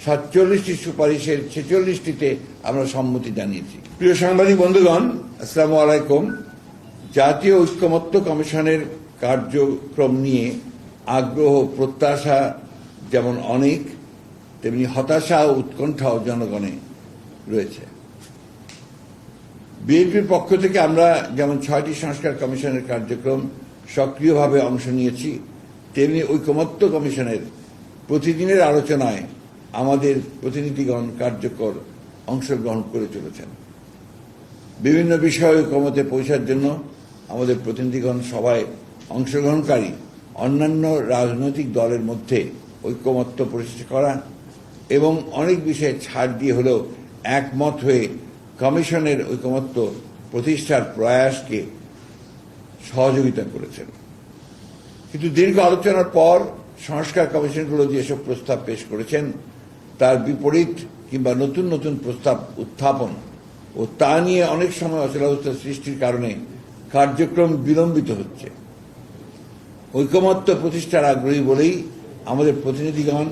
47টি সুপারিশের 46টিতে আমরা সম্মতি জানিয়েছি। প্রিয় সাংবাদিক বন্ধুগণ, আসসালামু আলাইকুম। জাতীয় ঐক্যমত্য কমিশনের কার্যক্রম নিয়ে আগ্রহ প্রত্যাশা যেমন অনেক, তেমনি হতাশা ও উৎকণ্ঠাও জনগণে রয়েছে। বিএনপির পক্ষ থেকে আমরা যেমন 6টি সংস্কার কমিশনের কার্যক্রম সক্রিয়ভাবে অংশ নিয়েছি, তেমনি ঐকমত্য কমিশনের প্রতিদিনের আলোচনায় আমাদের প্রতিনিধিগণ কার্যকর অংশগ্রহণ করে চলেছেন। বিভিন্ন বিষয়ে ঐকমত্যে পৌঁছার জন্য আমাদের প্রতিনিধিগণ সভায় অংশগ্রহণকারী অন্যান্য রাজনৈতিক দলের মধ্যে ঐকমত্য প্রতিষ্ঠা করা এবং অনেক বিষয়ে ছাড় দিয়ে হলেও একমত হয়ে কমিশনের ঐকমত্য প্রতিষ্ঠার প্রয়াসকে সহযোগিতা করেছেন। কিন্তু দীর্ঘ আলোচনার পর সংস্কার কমিশনগুলো যেসব প্রস্তাব পেশ করেছেন তার বিপরীত কিংবা নতুন নতুন প্রস্তাব উত্থাপন ও তা নিয়ে অনেক সময় অচলাবস্থা সৃষ্টির কারণে কার্যক্রম বিলম্বিত হচ্ছে। ঐকমত্য প্রতিষ্ঠার আগ্রহী বলেই আমাদের প্রতিনিধিগণ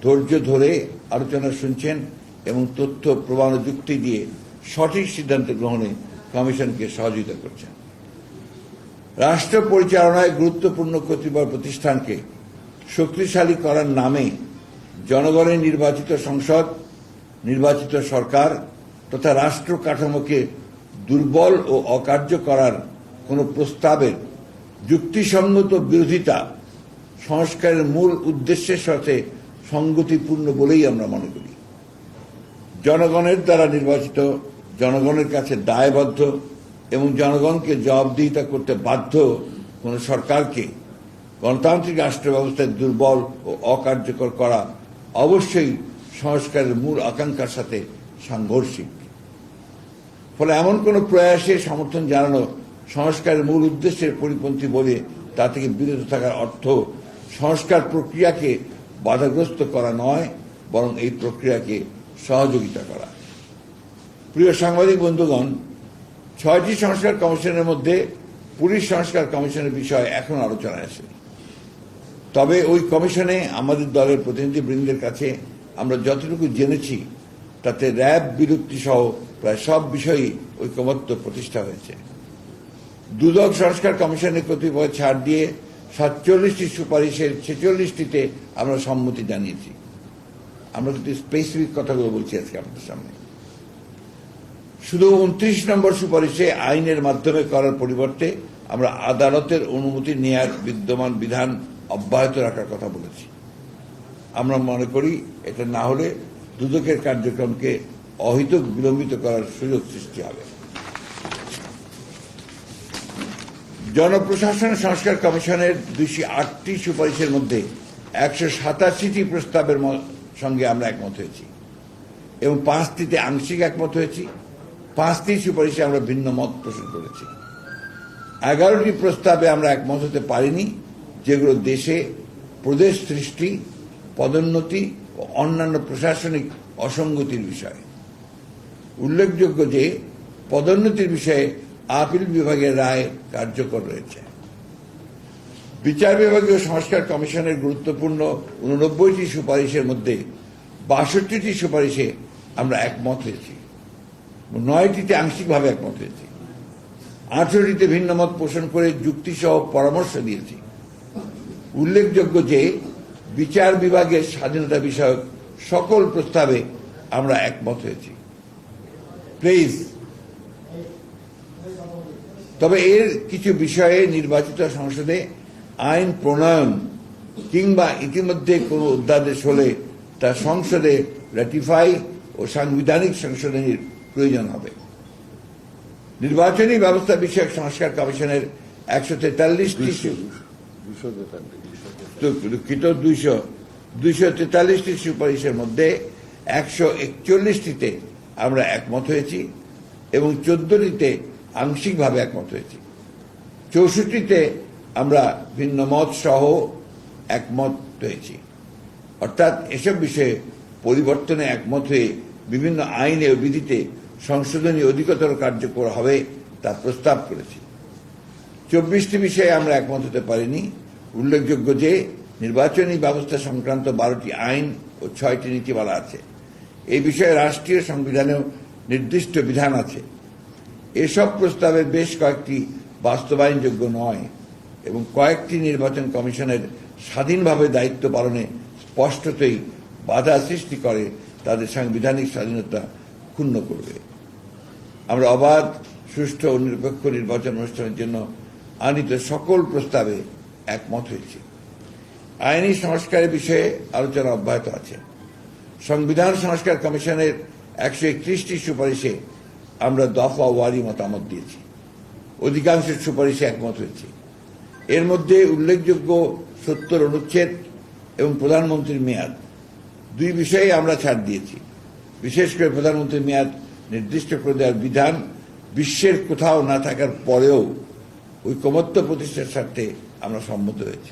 ধৈর্য ধরে আলোচনা শুনছেন এবং তথ্য প্রমাণ ও যুক্তি দিয়ে সঠিক সিদ্ধান্ত গ্রহণে কমিশনকে সহযোগিতা করছেন। রাষ্ট্র পরিচালনায় গুরুত্বপূর্ণ কতিপয় প্রতিষ্ঠানকে শক্তিশালী করার নামে জনগণের নির্বাচিত সংসদ, নির্বাচিত সরকার তথা রাষ্ট্র কাঠামোকে দুর্বল ও অকার্য করার কোন প্রস্তাবের যুক্তিসঙ্গত বিরোধিতা সংস্কারের মূল উদ্দেশ্যের সাথে সঙ্গতিপূর্ণ বলেই আমরা মনে করি। জনগণের দ্বারা নির্বাচিত, জনগণের কাছে দায়বদ্ধ এবং জনগণকে জবাবদিহিতা করতে বাধ্য কোন সরকারকে গণতান্ত্রিক রাষ্ট্র ব্যবস্থায় দুর্বল ও অকার্যকর করা অবশ্যই সংস্কারের মূল আকাঙ্ক্ষার সাথে সাংঘর্ষিক। ফলে এমন কোন প্রয়াসে সমর্থন জানানো সংস্কারের মূল উদ্দেশ্যের পরিপন্থী বলে তা থেকে বিরত থাকার অর্থ সংস্কার প্রক্রিয়াকে বাধাগ্রস্ত করা নয়, বরং এই প্রক্রিয়াকে সহযোগিতা করা। প্রিয় সাংবাদিক বন্ধুগণ, 6টি সংস্কার কমিশনের মধ্যে পুলিশ সংস্কার কমিশনের বিষয় এখন আলোচনায় আসে। তবে ওই কমিশনে আমাদের দলের প্রতিনিধিবৃন্দের কাছে আমরা যতটুকু জেনেছি তাতে র্যাব বিলুপ্তি সহ প্রায় সব বিষয়ই ঐকমত্য প্রতিষ্ঠা হয়েছে। দুদক সংস্কার কমিশনের কতিপয় ছাড় দিয়ে 47টি সুপারিশের 46টিতে আমরা সম্মতি জানিয়েছি। আমরা কিন্তু স্পেসিফিক কথাগুলো বলছি আজকে আপনাদের সামনে। শুধু 29 নম্বর সুপারিশে আইনের মাধ্যমে করার পরিবর্তে আমরা আদালতের অনুমতি নেয়ার বিদ্যমান বিধান অব্যাহত রাখার কথা বলেছি। আমরা মনে করি এটা না হলে দুদকের কার্যক্রমকে অহেতুক বিলম্বিত করার সুযোগ সৃষ্টি হবে। জনপ্রশাসন সংস্কার কমিশনের 208টি সুপারিশের মধ্যে 187টি প্রস্তাবের সঙ্গে আমরা একমত হয়েছি এবং 5টিতে আংশিক একমত হয়েছি। 5টি সুপারিশে আমরা ভিন্ন মত পোষণ করেছি। 11টি প্রস্তাবে আমরা একমত হতে পারিনি, যেগুলো দেশে প্রদেশ সৃষ্টি, পদোন্নতি ও অন্যান্য প্রশাসনিক অসঙ্গতির বিষয়। উল্লেখযোগ্য যে পদোন্নতির বিষয়ে আপিল বিভাগের রায় কার্যকর রয়েছে। বিচার বিভাগীয় সংস্কার কমিশনের গুরুত্বপূর্ণ 89টি সুপারিশের মধ্যে 62টি সুপারিশে আমরা একমত হয়েছি, 9টিতে আংশিকভাবে একমত হয়েছি, 18টিতে ভিন্ন মত পোষণ করে যুক্তিসহ পরামর্শ দিয়েছি। উল্লেখযোগ্য যে বিচার বিভাগের স্বাধীনতা বিষয়ক সকল প্রস্তাবে আমরা একমত হয়েছি। প্লিজ, তবে এর কিছু বিষয়ে নির্বাচিত সংসদে আইন প্রণয়ন কিংবা ইতিমধ্যে কোনো অধ্যাদেশ হলে তা সংসদে রেটিফাই ও সাংবিধানিক সংশোধনীর প্রয়োজন হবে। নির্বাচনী ব্যবস্থা বিষয়ক সংস্কার কমিশনের 243টি সুপারিশের মধ্যে 141টিতে আমরা একমত হয়েছি এবং 14টিতে আংশিকভাবে একমত হয়েছি। 64টিতে আমরা ভিন্ন মত সহ একমত হয়েছি। অর্থাৎ এসব বিষয়ে পরিবর্তনে একমত হয়ে বিভিন্ন আইনে ও বিধিতে সংশোধনী অধিকতর কার্যকর হবে তা প্রস্তাব করেছি। 24টি বিষয়ে আমরা একমত হতে পারিনি। উল্লেখযোগ্য যে নির্বাচনী ব্যবস্থা সংক্রান্ত 12টি আইন ও ও 6টি নীতিমালা আছে। এই বিষয়ে রাষ্ট্রীয় সংবিধানেও নির্দিষ্ট বিধান আছে। এসব প্রস্তাবের বেশ কয়েকটি বাস্তবায়নযোগ্য নয় এবং কয়েকটি নির্বাচন কমিশনের স্বাধীনভাবে দায়িত্ব পালনে স্পষ্টতই বাধা সৃষ্টি করে, তাদের সাংবিধানিক স্বাধীনতা ক্ষুণ্ণ করবে। আমরা অবাধ, সুষ্ঠু ও নিরপেক্ষ নির্বাচন অনুষ্ঠানের জন্য আনিত সকল প্রস্তাবে একমত হয়েছি। আইনি সংস্কারের বিষয়ে আলোচনা অব্যাহত আছে। সংবিধান সংস্কার কমিশনের 131টি সুপারিশে আমরা দফা ওয়ারি মতামত দিয়েছি। অধিকাংশ সুপারিশে একমত হয়েছি। এর মধ্যে উল্লেখযোগ্য 70 অনুচ্ছেদ এবং প্রধানমন্ত্রীর মেয়াদ, দুই বিষয়ে আমরা ছাড় দিয়েছি। বিশেষ করে প্রধানমন্ত্রীর মেয়াদ নির্দিষ্ট করে দেওয়ার বিধান বিশ্বের কোথাও না থাকার পরেও ঐকমত্য প্রতিষ্ঠার স্বার্থে আমরা সম্মত হয়েছি।